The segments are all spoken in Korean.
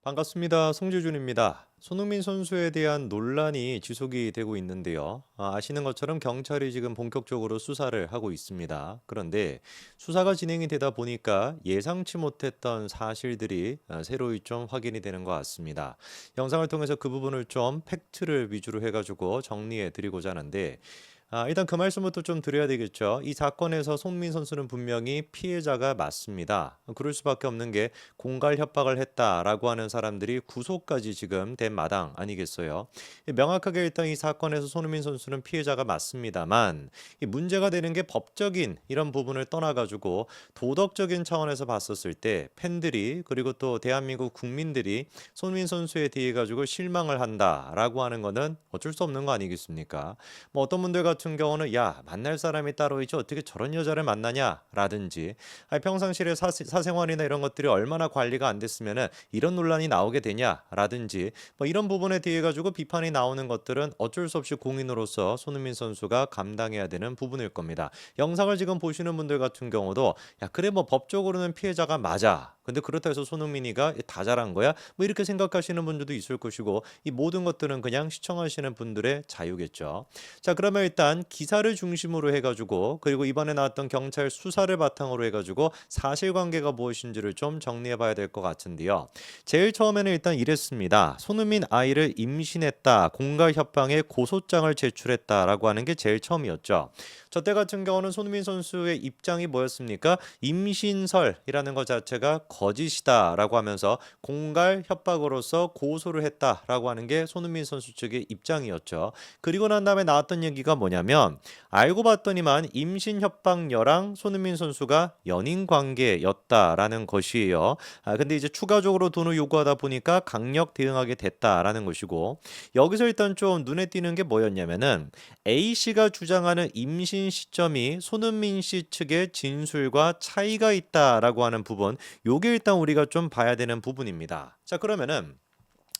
반갑습니다. 송재준입니다. 손흥민 선수에 대한 논란이 지속이 되고 있는데요. 아시는 것처럼 경찰이 지금 본격적으로 수사를 하고 있습니다. 그런데 수사가 진행이 되다 보니까 예상치 못했던 사실들이 새로이 좀 확인이 되는 것 같습니다. 영상을 통해서 그 부분을 좀 팩트를 위주로 해가지고 정리해 드리고자 하는데 일단 그 말씀부터 좀 드려야 되겠죠. 이 사건에서 손민 선수는 분명히 피해자가 맞습니다. 그럴 수밖에 없는 게 공갈 협박을 했다라고 하는 사람들이 구속까지 지금 된 마당 아니겠어요? 명확하게 일단 이 사건에서 손흥민 선수는 피해자가 맞습니다만 이 문제가 되는 게 법적인 이런 부분을 떠나가지고 도덕적인 차원에서 봤었을 때 팬들이 그리고 또 대한민국 국민들이 손흥민 선수에 대해 가지고 실망을 한다라고 하는 거는 어쩔 수 없는 거 아니겠습니까? 뭐 어떤 분들 같은 경우는 야 만날 사람이 따로 있지 어떻게 저런 여자를 만나냐라든지 평상시에 사생활이나 이런 것들이 얼마나 관리가 안 됐으면은 이런 논란이 나오게 되냐라든지 뭐 이런 부분에 대해 가지고 비판이 나오는 것들은 어쩔 수 없이 공인으로서 손흥민 선수가 감당해야 되는 부분일 겁니다. 영상을 지금 보시는 분들 같은 경우도 야 그래 뭐 법적으로는 피해자가 맞아. 근데 그렇다 해서 손흥민이가 다 잘한 거야? 뭐 이렇게 생각하시는 분들도 있을 것이고 이 모든 것들은 그냥 시청하시는 분들의 자유겠죠. 자, 그러면 일단 기사를 중심으로 해가지고 그리고 이번에 나왔던 경찰 수사를 바탕으로 해가지고 사실관계가 무엇인지를 좀 정리해봐야 될 것 같은데요. 제일 처음에는 일단 이랬습니다. 손흥민 아이를 임신했다, 공갈 협박에 고소장을 제출했다라고 하는 게 제일 처음이었죠. 저때 같은 경우는 손흥민 선수의 입장이 뭐였습니까? 임신설이라는 것 자체가 거짓이다라고 하면서 공갈 협박으로서 고소를 했다라고 하는 게 손흥민 선수 측의 입장이었죠. 그리고 난 다음에 나왔던 얘기가 뭐냐면 알고 봤더니만 임신 협박녀랑 손흥민 선수가 연인 관계였다라는 것이에요. 근데 이제 추가적으로 돈을 요구하다 보니까 강력 대응하게 됐다라는 것이고 여기서 일단 좀 눈에 띄는 게 뭐였냐면은 A 씨가 주장하는 임신 시점이 손흥민 씨 측의 진술과 차이가 있다라고 하는 부분 요게 일단 우리가 좀 봐야 되는 부분입니다. 자, 그러면은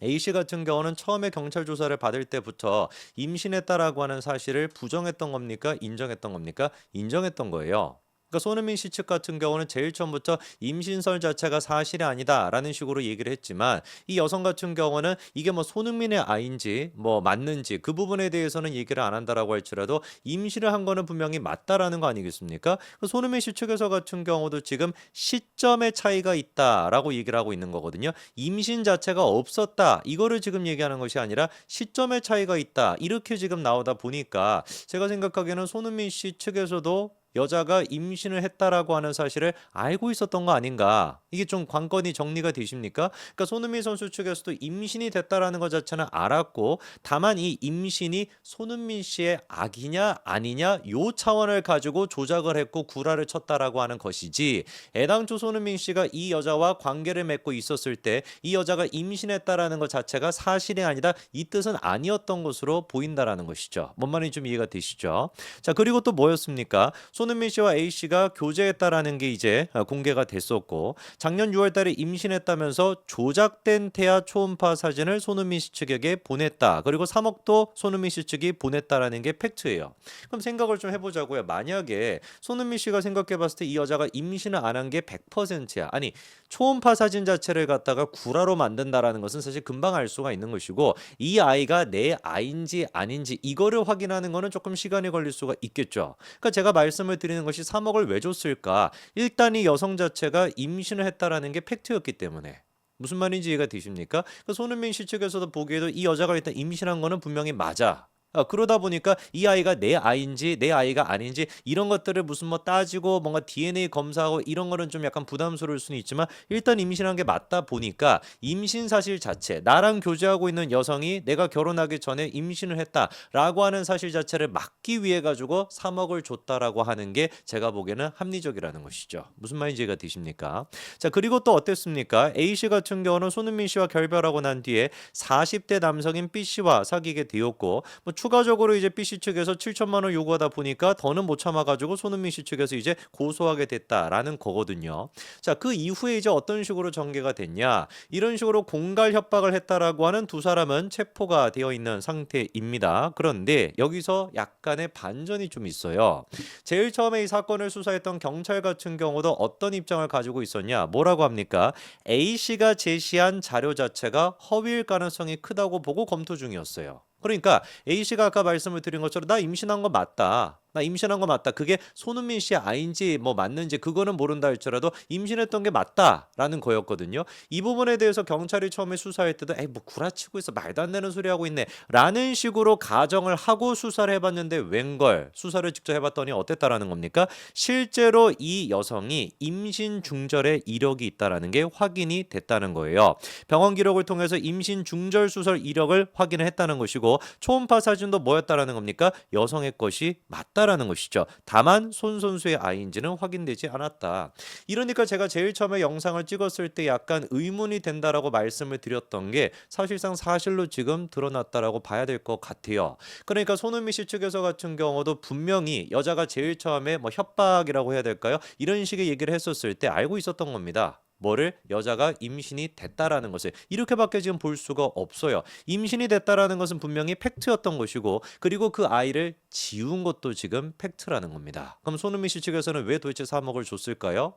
A씨 같은 경우는 처음에 경찰 조사를 받을 때부터 임신했다라고 하는 사실을 부정했던 겁니까? 인정했던 겁니까? 인정했던 거예요. 그러니까 손흥민 씨 측 같은 경우는 제일 처음부터 임신설 자체가 사실이 아니다라는 식으로 얘기를 했지만 이 여성 같은 경우는 이게 뭐 손흥민의 아인지 뭐 맞는지 그 부분에 대해서는 얘기를 안 한다라고 할지라도 임신을 한 거는 분명히 맞다라는 거 아니겠습니까? 그 손흥민 씨 측에서 같은 경우도 지금 시점의 차이가 있다라고 얘기를 하고 있는 거거든요. 임신 자체가 없었다. 이거를 지금 얘기하는 것이 아니라 시점의 차이가 있다. 이렇게 지금 나오다 보니까 제가 생각하기에는 손흥민 씨 측에서도 여자가 임신을 했다라고 하는 사실을 알고 있었던 거 아닌가? 이게 좀 관건이 정리가 되십니까? 그러니까 손흥민 선수 측에서도 임신이 됐다라는 것 자체는 알았고 다만 이 임신이 손흥민 씨의 악이냐 아니냐 요 차원을 가지고 조작을 했고 구라를 쳤다라고 하는 것이지 애당초 손흥민 씨가 이 여자와 관계를 맺고 있었을 때 이 여자가 임신했다라는 것 자체가 사실이 아니다 이 뜻은 아니었던 것으로 보인다라는 것이죠. 뭔 말인지 좀 이해가 되시죠? 자, 그리고 또 뭐였습니까? 손흥민 씨와 A 씨가 교제했다라는 게 이제 공개가 됐었고 작년 6월 달에 임신했다면서 조작된 태아 초음파 사진을 손흥민 씨 측에게 보냈다. 그리고 3억도 손흥민 씨 측이 보냈다라는 게 팩트예요. 그럼 생각을 좀 해보자고요. 만약에 손흥민 씨가 생각해 봤을 때 이 여자가 임신을 안 한 게 100%야. 아니 초음파 사진 자체를 갖다가 구라로 만든다라는 것은 사실 금방 알 수가 있는 것이고 이 아이가 내 아인지 아닌지 이거를 확인하는 거는 조금 시간이 걸릴 수가 있겠죠. 그러니까 제가 말씀을 드리는 것이 3억을 왜 줬을까? 일단 이 여성 자체가 임신을 했다라는 게 팩트였기 때문에. 무슨 말인지 이해가 되십니까? 그 손흥민 씨 측에서도 보기에도 이 여자가 일단 임신한 거는 분명히 맞아. 그러다 보니까 이 아이가 내 아이인지 내 아이가 아닌지 이런 것들을 무슨 뭐 따지고 뭔가 DNA 검사하고 이런 거는 좀 약간 부담스러울 수는 있지만 일단 임신한 게 맞다 보니까 임신 사실 자체 나랑 교제하고 있는 여성이 내가 결혼하기 전에 임신을 했다라고 하는 사실 자체를 막기 위해 가지고 3억을 줬다라고 하는 게 제가 보기에는 합리적이라는 것이죠. 무슨 말인지 이해가 되십니까? 자, 그리고 또 어땠습니까? A씨 같은 경우는 손흥민 씨와 결별하고 난 뒤에 40대 남성인 B씨와 사귀게 되었고 뭐 추가적으로 이제 B씨 측에서 7천만 원 요구하다 보니까 더는 못 참아가지고 손흥민 씨 측에서 이제 고소하게 됐다라는 거거든요. 자, 그 이후에 이제 어떤 식으로 전개가 됐냐? 이런 식으로 공갈 협박을 했다라고 하는 두 사람은 체포가 되어 있는 상태입니다. 그런데 여기서 약간의 반전이 좀 있어요. 제일 처음에 이 사건을 수사했던 경찰 같은 경우도 어떤 입장을 가지고 있었냐? 뭐라고 합니까? A씨가 제시한 자료 자체가 허위일 가능성이 크다고 보고 검토 중이었어요. 그러니까 A씨가 아까 말씀을 드린 것처럼 나 임신한 거 맞다. 나 임신한 거 맞다. 그게 손흥민 씨 아인지 뭐 맞는지 그거는 모른다 할지라도 임신했던 게 맞다라는 거였거든요. 이 부분에 대해서 경찰이 처음에 수사할 때도 에이 뭐 구라치고 있어 말도 안 되는 소리 하고 있네 라는 식으로 가정을 하고 수사를 해봤는데 웬걸 수사를 직접 해봤더니 어땠다라는 겁니까? 실제로 이 여성이 임신 중절의 이력이 있다라는 게 확인이 됐다는 거예요. 병원 기록을 통해서 임신 중절 수술 이력을 확인을 했다는 것이고 초음파 사진도 뭐였다라는 겁니까? 여성의 것이 맞다라는 것이죠. 다만 손 선수의 아이인지는 확인되지 않았다. 이러니까 제가 제일 처음에 영상을 찍었을 때 약간 의문이 된다라고 말씀을 드렸던 게 사실상 사실로 지금 드러났다라고 봐야 될 것 같아요. 그러니까 손흥민 씨 측에서 같은 경우도 분명히 여자가 제일 처음에 뭐 협박이라고 해야 될까요? 이런 식의 얘기를 했었을 때 알고 있었던 겁니다. 뭐를 여자가 임신이 됐다라는 것을 이렇게밖에 지금 볼 수가 없어요. 임신이 됐다라는 것은 분명히 팩트였던 것이고 그리고 그 아이를 지운 것도 지금 팩트라는 겁니다. 그럼 손흥민 씨 측에서는 왜 도대체 3억을 줬을까요?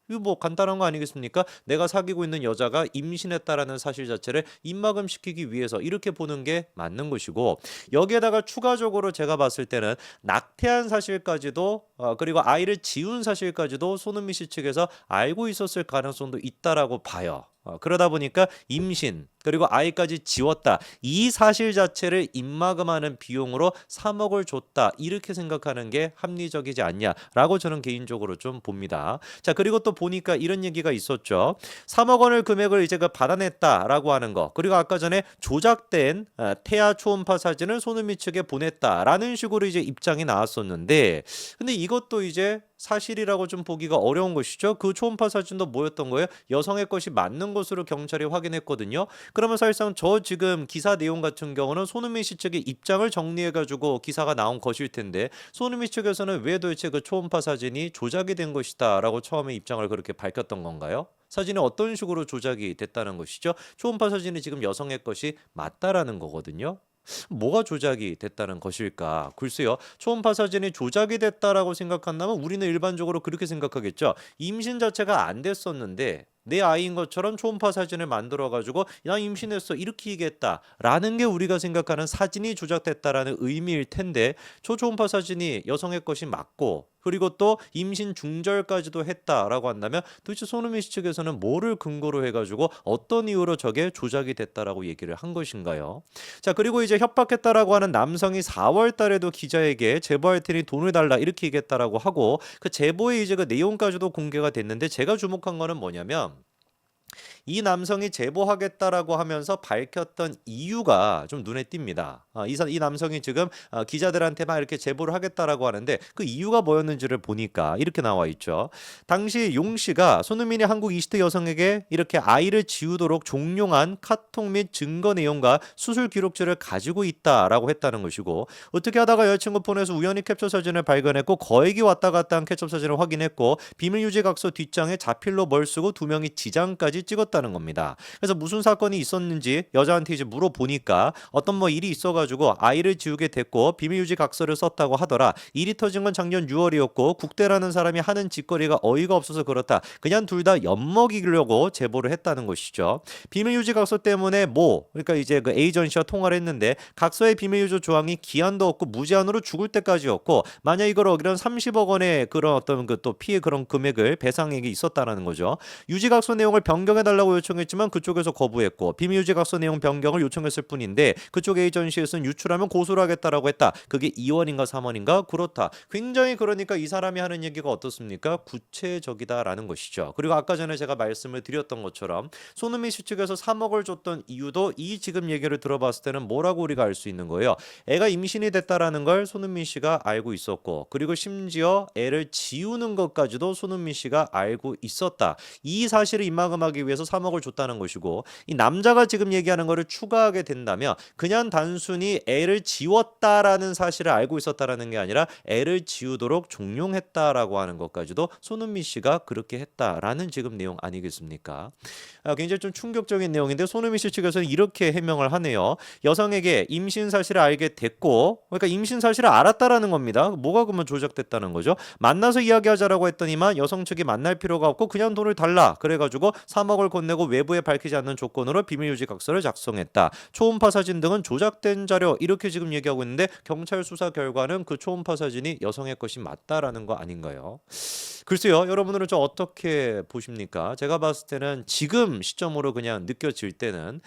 이거 뭐 간단한 거 아니겠습니까? 내가 사귀고 있는 여자가 임신했다라는 사실 자체를 입막음시키기 위해서 이렇게 보는 게 맞는 것이고 여기에다가 추가적으로 제가 봤을 때는 낙태한 사실까지도 그리고 아이를 지운 사실까지도 손흥민 씨 측에서 알고 있었을 가능성도 있다라고 봐요. 그러다 보니까 임신 그리고 아이까지 지웠다 이 사실 자체를 입막음하는 비용으로 3억을 줬다 이렇게 생각하는 게 합리적이지 않냐라고 저는 개인적으로 좀 봅니다. 자, 그리고 또 보니까 이런 얘기가 있었죠. 3억 원을 금액을 이제 그 받아냈다라고 하는 거 그리고 아까 전에 조작된 태아 초음파 사진을 손흥민 측에 보냈다라는 식으로 이제 입장이 나왔었는데 근데 이것도 이제 사실이라고 좀 보기가 어려운 것이죠. 그 초음파 사진도 뭐였던 거예요? 여성의 것이 맞는 것으로 경찰이 확인했거든요. 그러면 사실상 저 지금 기사 내용 같은 경우는 손흥민 씨 측의 입장을 정리해가지고 기사가 나온 것일 텐데 손흥민 측에서는 왜 도대체 그 초음파 사진이 조작이 된 것이다라고 처음에 입장을 그렇게 밝혔던 건가요? 사진이 어떤 식으로 조작이 됐다는 것이죠? 초음파 사진이 지금 여성의 것이 맞다라는 거거든요. 뭐가 조작이 됐다는 것일까? 글쎄요. 초음파 사진이 조작이 됐다라고 생각한다면 우리는 일반적으로 그렇게 생각하겠죠. 임신 자체가 안 됐었는데 내 아이인 것처럼 초음파 사진을 만들어가지고 나 임신했어 이렇게 얘기했다라는 게 우리가 생각하는 사진이 조작됐다라는 의미일 텐데 초음파 사진이 여성의 것이 맞고 그리고 또 임신 중절까지도 했다라고 한다면 도대체 손흥민 씨 측에서는 뭐를 근거로 해가지고 어떤 이유로 저게 조작이 됐다라고 얘기를 한 것인가요? 자, 그리고 이제 협박했다라고 하는 남성이 4월 달에도 기자에게 제보할 테니 돈을 달라 이렇게 얘기했다라고 하고 그 제보의 이제 그 내용까지도 공개가 됐는데 제가 주목한 거는 뭐냐면 이 남성이 제보하겠다라고 하면서 밝혔던 이유가 좀 눈에 띕니다. 이 남성이 지금 기자들한테만 이렇게 제보를 하겠다라고 하는데 그 이유가 뭐였는지를 보니까 이렇게 나와 있죠. 당시 용 씨가 손흥민이 한국 20대 여성에게 이렇게 아이를 지우도록 종용한 카톡 및 증거 내용과 수술 기록지를 가지고 있다라고 했다는 것이고 어떻게 하다가 여자친구 폰에서 우연히 캡처 사진을 발견했고 거액이 왔다 갔다 한 캡처 사진을 확인했고 비밀 유지 각서 뒷장에 자필로 뭘 쓰고 두 명이 지장까지 찍었다는 겁니다. 그래서 무슨 사건이 있었는지 여자한테 이제 물어보니까 어떤 뭐 일이 있어가지고 아이를 지우게 됐고 비밀 유지 각서를 썼다고 하더라. 일이 터진 건 작년 6월이었고 국대라는 사람이 하는 짓거리가 어이가 없어서 그렇다. 그냥 둘 다 엿먹이려고 제보를 했다는 것이죠. 비밀 유지 각서 때문에 그러니까 이제 그 에이전시와 통화를 했는데 각서의 비밀 유지 조항이 기한도 없고 무제한으로 죽을 때까지였고 만약 이걸 어기면 30억 원의 그런 어떤 그 또 피해 그런 금액을 배상액이 있었다라는 거죠. 유지각서 내용을 변경해달라고 요청했지만 그쪽에서 거부했고 비밀유지각서 내용 변경을 요청했을 뿐인데 그쪽 에이전시에서는 유출하면 고소를 하겠다라고 했다. 그게 2원인가 3원인가? 그렇다. 굉장히 그러니까 이 사람이 하는 얘기가 어떻습니까? 구체적이다라는 것이죠. 그리고 아까 전에 제가 말씀을 드렸던 것처럼 손흥민 씨 측에서 3억을 줬던 이유도 이 지금 얘기를 들어봤을 때는 뭐라고 우리가 알 수 있는 거예요. 애가 임신이 됐다라는 걸 손흥민 씨가 알고 있었고 그리고 심지어 애를 지우는 것까지도 손흥민 씨가 알고 있었다. 이 사실을 입막음하기 위해서 3억을 줬다는 것이고 이 남자가 지금 얘기하는 거를 추가하게 된다면 그냥 단순히 애를 지웠다라는 사실을 알고 있었다라는 게 아니라 애를 지우도록 종용했다라고 하는 것까지도 손은미 씨가 그렇게 했다라는 지금 내용 아니겠습니까? 굉장히 좀 충격적인 내용인데 손흥민 씨 측에서는 이렇게 해명을 하네요. 여성에게 임신 사실을 알게 됐고, 그러니까 임신 사실을 알았다라는 겁니다. 뭐가 그러면 조작됐다는 거죠? 만나서 이야기하자라고 했더니만 여성 측이 만날 필요가 없고 그냥 돈을 달라. 그래가지고 3억을 건네고 외부에 밝히지 않는 조건으로 비밀유지각서를 작성했다. 초음파 사진 등은 조작된 자료 이렇게 지금 얘기하고 있는데 경찰 수사 결과는 그 초음파 사진이 여성의 것이 맞다라는 거 아닌가요? 글쎄요, 여러분들은 좀 어떻게 보십니까? 제가 봤을 때는 지금 시점으로 그냥 느껴질 때는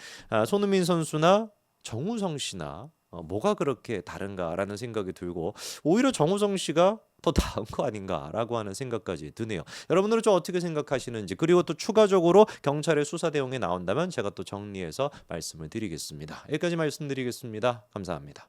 손흥민 선수나 정우성 씨나 뭐가 그렇게 다른가라는 생각이 들고 오히려 정우성 씨가 더 나은 거 아닌가라고 하는 생각까지 드네요. 여러분들은 좀 어떻게 생각하시는지 그리고 또 추가적으로 경찰의 수사 내용이 나온다면 제가 또 정리해서 말씀을 드리겠습니다. 여기까지 말씀드리겠습니다. 감사합니다.